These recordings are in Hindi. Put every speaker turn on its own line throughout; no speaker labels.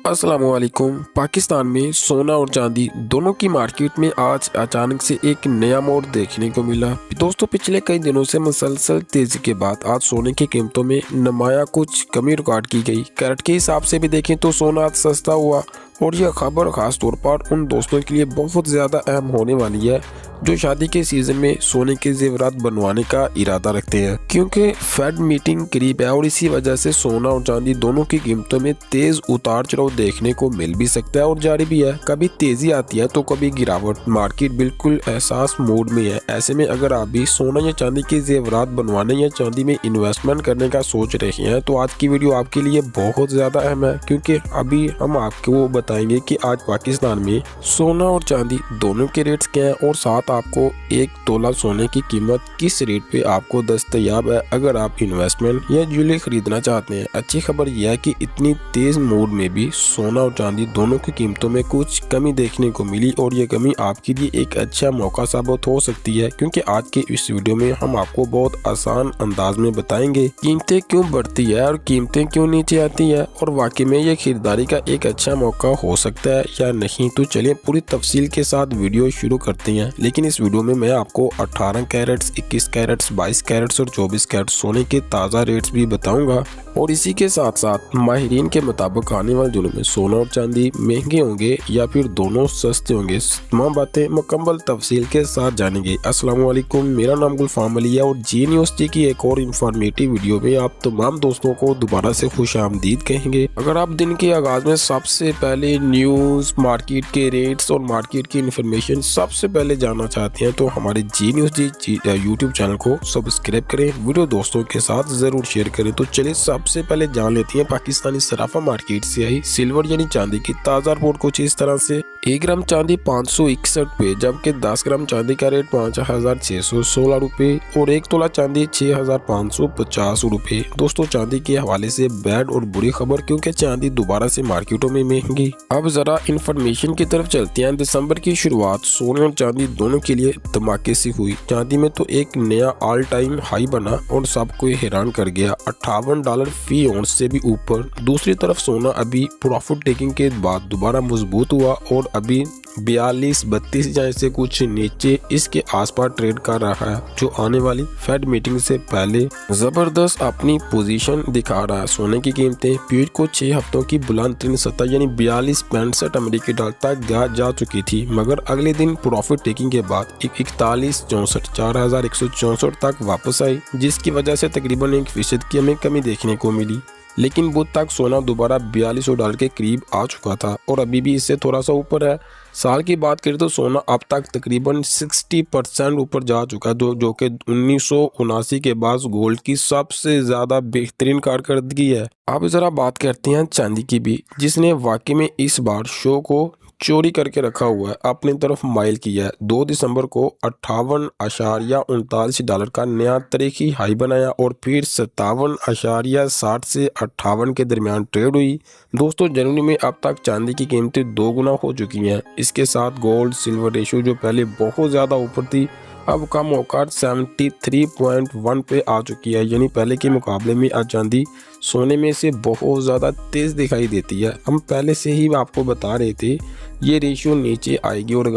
अस्सलामुअलैकुम। पाकिस्तान में सोना और चांदी दोनों की मार्केट में आज अचानक से एक नया मोड़ देखने को मिला। दोस्तों, पिछले कई दिनों से मुसलसल तेजी के बाद आज सोने की कीमतों में नुमाया कुछ कमी रिकॉर्ड की गई। कैरेट के हिसाब से भी देखें तो सोना आज सस्ता हुआ और यह खबर खास तौर पर उन दोस्तों के लिए बहुत ज़्यादा अहम होने वाली है जो शादी के सीजन में सोने के जेवरात बनवाने का इरादा रखते हैं, क्योंकि फेड मीटिंग करीब है और इसी वजह से सोना और चांदी दोनों की कीमतों में तेज उतार चढ़ाव देखने को मिल भी सकता है और जारी भी है। कभी तेजी आती है तो कभी गिरावट। मार्केट बिल्कुल एहसास मोड में है। ऐसे में अगर आप भी सोना या चांदी के जेवरात बनवाने या चांदी में इन्वेस्टमेंट करने का सोच रहे हैं तो आज की वीडियो आपके लिए बहुत ज्यादा अहम है, क्योंकि अभी हम आपको बताएंगे कि आज पाकिस्तान में सोना और चांदी दोनों के रेट्स क्या हैं और साथ आपको एक तोला सोने की कीमत किस रेट पे आपको दस्तयाब है अगर आप इन्वेस्टमेंट या ज्वेलरी खरीदना चाहते हैं। अच्छी खबर यह है कि इतनी तेज मूड में भी सोना और चांदी दोनों की कीमतों में कुछ कमी देखने को मिली और ये कमी आपके लिए एक अच्छा मौका साबित हो सकती है, क्योंकि आज के इस वीडियो में हम आपको बहुत आसान अंदाज में बताएंगे कीमतें क्यों बढ़ती है और कीमतें क्यों नीचे आती है और वाकई में ये खरीदारी का एक अच्छा मौका हो सकता है या नहीं। तो चलिए पूरी तफसील के साथ वीडियो शुरू करते हैं। लेकिन इस वीडियो में मैं आपको 18 कैरेट्स, 21 कैरेट्स, 22 कैरेट्स और 24 कैरेट सोने के ताज़ा रेट्स भी बताऊंगा और इसी के साथ साथ माहिरीन के मुताबिक आने वाले दिनों में सोना और चांदी महंगे होंगे या फिर दोनों सस्ते होंगे। तमाम बातें मुकम्मल तफसील के साथ जानेंगे। अस्सलाम वालेकुम, मेरा नाम गुलफाम अली है और जी न्यूज़ टी की एक और इंफॉर्मेटिव वीडियो में आप तमाम दोस्तों को दोबारा से खुश आमदीद कहेंगे। अगर आप दिन के आगाज में सबसे पहले न्यूज़, मार्केट के रेट्स और मार्केट की इन्फॉर्मेशन सबसे पहले जानना चाहते हैं तो हमारे जी न्यूज़ यूट्यूब चैनल को सब्सक्राइब करें, वीडियो दोस्तों के साथ जरूर शेयर करें। तो चलिए सबसे पहले जान लेते हैं पाकिस्तानी सराफा मार्केट से आई सिल्वर यानी चांदी की ताज़ा रिपोर्ट कुछ इस तरह से। 1 ग्राम चांदी 561 रुपए, जबकि 10 ग्राम चांदी का रेट 5616 रुपए और 1 तोला चांदी 6550 रुपए। दोस्तों, चांदी के हवाले से बैड और बुरी खबर, क्योंकि चांदी दोबारा से मार्केटों में महंगी। अब जरा इंफॉर्मेशन की तरफ चलते हैं। दिसंबर की शुरुआत सोने और चांदी दोनों के लिए धमाके से हुई। चांदी में तो एक नया ऑल टाइम हाई बना और सबको हैरान कर गया, $58 फी औंस से भी ऊपर। दूसरी तरफ सोना अभी प्रॉफिट टेकिंग के बाद दोबारा मजबूत हुआ और अभी 42-32 जैसे कुछ नीचे इसके आसपास ट्रेड कर रहा है, जो आने वाली फेड मीटिंग से पहले जबरदस्त अपनी पोजीशन दिखा रहा है। सोने की कीमतें पीठ को 6 हफ्तों की बुलंद तरीन सतह यानी 42.65 अमेरिकी डॉलर तक जा चुकी थी, मगर अगले दिन प्रॉफिट टेकिंग के बाद 4164 4164 तक वापस आई, जिसकी वजह से तकरीबन 1% की हमें कमी देखने को मिली। लेकिन बुध तक सोना दोबारा $4200 के करीब आ चुका था और अभी भी इससे थोड़ा सा ऊपर है। साल की बात करें तो सोना अब तक तकरीबन 60% ऊपर जा चुका है, जो कि 1979 के बाद गोल्ड की सबसे ज़्यादा बेहतरीन कारकर्दगी है। अब ज़रा बात करते हैं चांदी की भी, जिसने वाकई में इस बार शो को चोरी करके रखा हुआ है, अपनी तरफ माइल किया है। 2 दिसंबर को $58.39 का नया तारीखी हाई बनाया और फिर 57.60 से 58 के दरमियान ट्रेड हुई। दोस्तों, जनवरी में अब तक चांदी की कीमतें 2 गुना हो चुकी हैं। इसके साथ गोल्ड सिल्वर रेशो जो पहले बहुत ज़्यादा ऊपर थी अब कम होकर 73.1 पे आ चुकी है, यानी पहले के मुकाबले में आज चांदी सोने में से बहुत ज़्यादा तेज़ दिखाई देती है। हम पहले से ही आपको बता रहे थे ये रेशियो नीचे आएगी और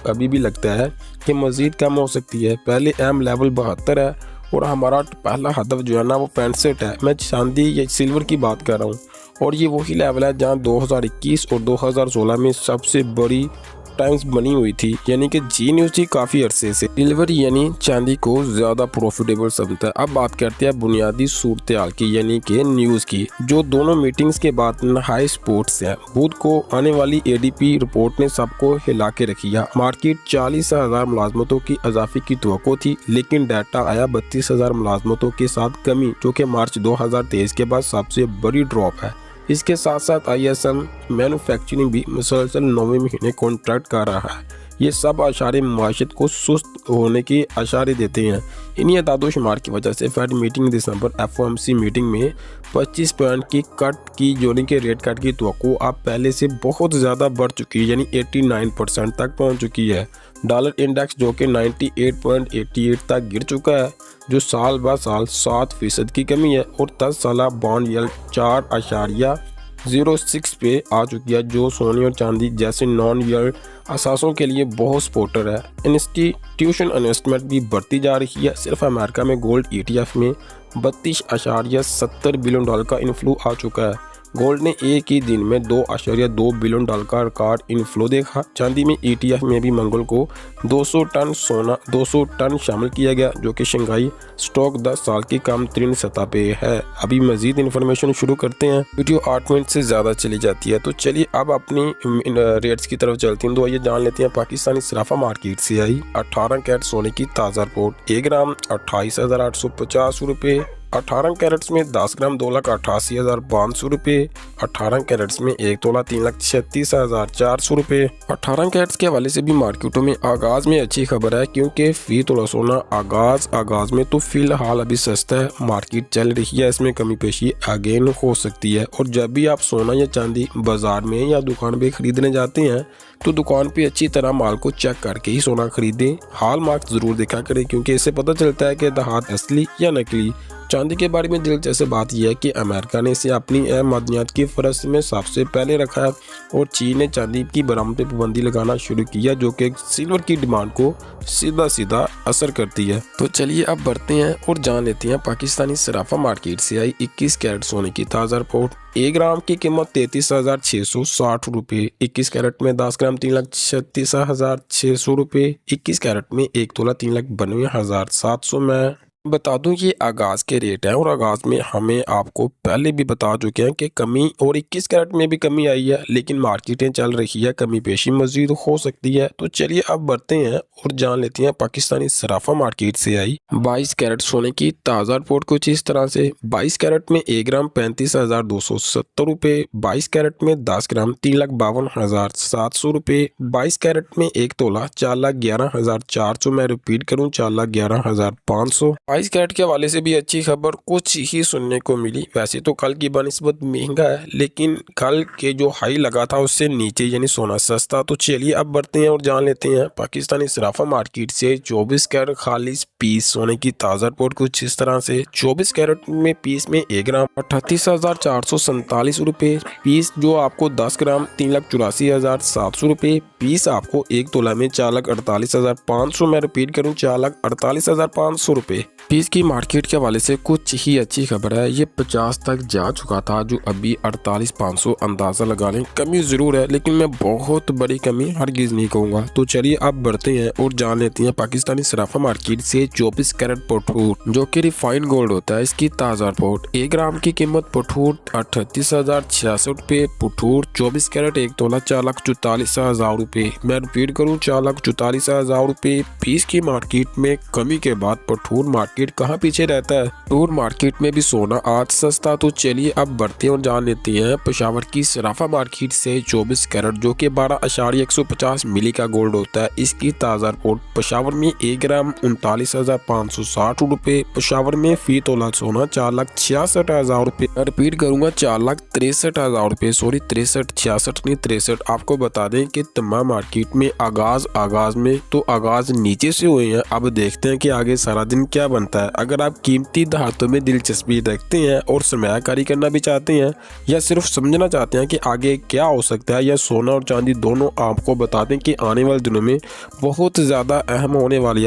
अभी भी लगता है कि मज़ीद कम हो सकती है। पहले अहम लेवल 72 है और हमारा पहला हदफ जो है ना वो 65 है। मैं चांदी या सिल्वर की बात कर रहा हूँ और ये वही लेवल है जहाँ 2021 और 2016 में सबसे बड़ी टाइम्स बनी हुई थी, यानी कि जी न्यूज़ थी काफ़ी अरसे से सिल्वर यानी चांदी को ज़्यादा प्रॉफिटेबल समझता है। अब बात करते हैं बुनियादी सूरत हाल की, यानी कि न्यूज़ की, जो दोनों मीटिंग्स के बाद हाई स्पोर्ट्स है। बुध को आने वाली एडीपी रिपोर्ट ने सबको हिला के रखी है। मार्केट 40,000 मुलाजमतों की इजाफे की तवक्को थी, लेकिन डाटा आया 32,000 मुलाजमतों के साथ कमी, जो कि मार्च 2023 के बाद सबसे बड़ी ड्रॉप है। इसके साथ साथ ISM मैन्युफैक्चरिंग भी मुसलसल 9वें महीने कॉन्ट्रैक्ट कर रहा है। ये सब अशारे माशत को सुस्त होने की अशारे देते हैं। इन्हीं अदादो शुमार की वजह से फेड मीटिंग दिसंबर FOMC मीटिंग में 25 पॉइंट की कट की जोड़ी के रेट कट की तवक्को अब पहले से बहुत ज़्यादा बढ़ चुकी है, यानी 89% तक पहुंच चुकी है। डॉलर इंडेक्स जो कि 98.88 तक गिर चुका है, जो साल ब साल 7% की कमी है और 10 साल बॉन्ड यील्ड 06 पे आ चुकी है, जो सोने और चांदी जैसे नॉन यील्ड असासों के लिए बहुत सपोर्टर है। इंस्टीट्यूशन इन्वेस्टमेंट भी बढ़ती जा रही है। सिर्फ अमेरिका में गोल्ड ETF में 32.70 बिलियन डॉलर का इन्फ्लो आ चुका है। गोल्ड ने एक ही दिन में 2.2 बिलियन डॉलर का रिकॉर्ड इनफ्लो देखा। चांदी में ETF में भी मंगल को 200 टन सोना 200 टन शामिल किया गया, जो कि शंघाई स्टॉक 10 साल की कम तरीन सतह पे है। अभी मजीद इन्फॉर्मेशन शुरू करते हैं। वीडियो 8 मिनट से ज़्यादा चली जाती है, तो चलिए अब अपनी रेट्स की तरफ चलती हैं। तो आइए जान लेते हैं पाकिस्तानी सराफा मार्केट से आई 18 कैरेट सोने की ताज़ा रिपोर्ट। 1 ग्राम 28,850 रुपये। 18 कैरेट्स में 10 ग्राम 2,88,500 रुपये। 18 कैरेट्स में 1 तोला 3,36,400 रुपये। 18 कैरेट्स के हवाले से भी मार्केटों में आगाज में अच्छी खबर है, क्योंकि फी तोला सोना आगाज में तो फिलहाल अभी सस्ता है। मार्केट चल रही है, इसमें कमी पेशी अगेन हो सकती है। और जब भी आप सोना या चांदी बाजार में या दुकान पे खरीदने जाते हैं, तो दुकान पे अच्छी तरह माल को चेक करके ही सोना खरीदें। हॉल मार्क जरूर देखा करें, क्योंकि इससे पता चलता है कि धात असली या नकली। चांदी के बारे में दिलचस्प बात यह है कि अमेरिका ने इसे अपनी अहम मादनियात की फहरिस्त में सबसे पहले रखा है, और चीन ने चांदी की बरामद पर पाबंदी लगाना शुरू किया, जो कि सिल्वर की डिमांड को सीधा असर करती है। तो चलिए अब बढ़ते हैं और जान लेते हैं पाकिस्तानी सराफा मार्केट से आई 21 कैरेट सोने की ताज़ा रिपोर्ट। 1 ग्राम की कीमत 33,660 रुपये। 21 कैरेट में 10 ग्राम 3,36,600 रुपये। 21 कैरेट में 1 तोला 3,92,700 में बता दूं ये आगाज के रेट हैं, और आगाज में हमें आपको पहले भी बता चुके हैं कि कमी और 21 कैरेट में भी कमी आई है, लेकिन मार्केटें चल रही है, कमी पेशी मजीद हो सकती है। तो चलिए अब बढ़ते हैं और जान लेते हैं पाकिस्तानी सराफा मार्केट से आई 22 कैरेट सोने की ताज़ा रिपोर्ट कुछ इस तरह से। 22 कैरेट में 1 ग्राम 35,270 रुपये। 22 कैरेट में 10 ग्राम 3,52,700 रुपये। 22 कैरेट में 1 तोला 4,11,400। मैं रिपीट करूँ, 4,11,500। 22 कैरेट के हवाले से भी अच्छी खबर कुछ ही सुनने को मिली। वैसे तो कल की बनिस्बत महंगा है, लेकिन कल के जो हाई लगा था उससे नीचे यानी सोना सस्ता। तो चलिए अब बढ़ते हैं और जान लेते हैं पाकिस्तानी सराफा मार्केट से 24 कैरेट खालिस पीस सोने की ताज़ा रिपोर्ट कुछ इस तरह से। 24 कैरेट में पीस में 1 ग्राम 38,447 रुपये। पीस जो आपको 10 ग्राम 3,84,700 रुपये। पीस आपको 1 तोला में 4,48,500। मैं रिपीट करूँ, 4,48,500 रुपये। पीस की मार्केट के हवाले से कुछ ही अच्छी खबर है। ये 50 तक जा चुका था, जो अभी 48,500 अंदाज़ा लगा लें। कमी ज़रूर है, लेकिन मैं बहुत बड़ी कमी हरगिज़ नहीं कहूँगा। तो चलिए अब बढ़ते हैं और जान लेते हैं पाकिस्तानी सराफा मार्केट से 24 कैरेट पठूर, जो कि रिफाइंड गोल्ड होता है, इसकी ताज़ा रिपोर्ट। 1 ग्राम की कीमत पठूर 38,066 रुपये। पठूर 24 कैरेट 1 तोला 4,44,000 रुपये। मैं रिपीट करूँ, 4,44,000 रुपये। पीस की मार्केट में कमी के बाद पठूर मार्केट कहाँ पीछे रहता है। टूर मार्केट में भी सोना आज सस्ता। तो चलिए अब बढ़ते हैं और जान लेते हैं पेशावर की सराफा मार्केट से 24 कैरेट, जो कि 12.150 मिली का गोल्ड होता है, इसकी ताज़ा रिपोर्ट। पेशावर में 1 ग्राम 39,560 रुपये। पेशावर में फी तोला सोना 4,66,000 रुपये। मैं रिपीट करूंगा, 4,63,000 रुपये। सॉरी 63, 66 नहीं 63। आपको बता दें कि तमाम मार्केट में आगाज में तो आगाज नीचे से हुए हैं। अब देखते हैं कि आगे सारा दिन क्या बनता है। अगर आप कीमती धातों में दिलचस्पी रखते हैं और सरमायाकारी करना भी चाहते हैं, या सिर्फ समझना चाहते हैं कि आगे क्या हो सकता है, या सोना और चांदी दोनों आपको बता दें कि आने वाले दिनों में बहुत ज़्यादा अहम होने वाली है।